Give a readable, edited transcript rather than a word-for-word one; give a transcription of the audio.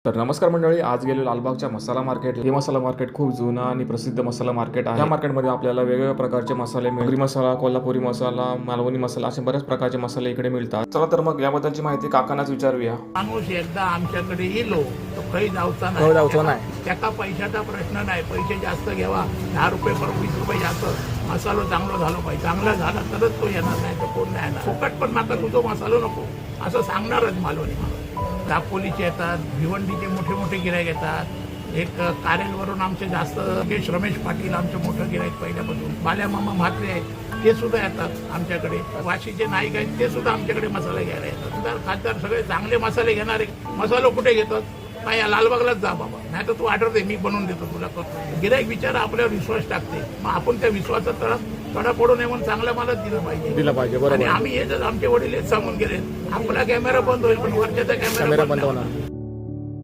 तर नमस्कार मंडळी, आज गेलो लालबागच्या मसाला मार्केट. हे मसाला मार्केट खूप जुना आणि प्रसिद्ध मसाला मार्केट आहे. या मार्केटमध्ये आपल्याला वेगवेगळ्या प्रकारचे मसाले मिळतील. मसाला, कोल्हापुरी मसाला, मालवणी मसाला असे बरेच प्रकारचे मसाले इकडे मिळतात. चला तर मग याबद्दलची माहिती काकांनाच विचारूया. माणूस एकदा आमच्याकडे येलो तो काही जाऊचा नाही. त्याचा पैशाचा प्रश्न नाही. पैसे जास्त घ्यावा, 10 रुपये पर 20 रुपये जास्त. मसालो चांगला झालो पाहिजे. चांगला झाला तरच तो येणार, नाही तर कोण नाही येणार. फुकट पण माका तुझो मसालो नको असं सांगणारच मालवणी. दापोलीचे येतात, भिवंडीचे मोठे मोठे गिराईक येतात. एक कारेलवरून आमचे जास्त रमेश पाटील आमचे मोठं गिराईक पहिल्यापासून. बाल्या मामा म्हात्रे आहेत, ते सुद्धा येतात आमच्याकडे. वाशीचे नाईक आहेत, ते सुद्धा आमच्याकडे मसाले घ्यायला येतात. आमदार खासदार सगळे चांगले मसाले घेणारे. मसालो कुठे घेतात? काय या लालबागलाच जा बाबा, नाही तर तू ऑर्डर दे, मी बनवून देतो तुला. गिराईक बिचारा आपल्यावर विश्वास टाकते, मग आपण त्या विश्वासाचा तडा पडू नये म्हणून चांगल्या मालच दिलं पाहिजे. आणि आम्ही हेच आमचे वडील हेच सांगून गेले, आपला कॅमेरा बंद होईल पण वरच्याचा कॅमेरा बंद होणार.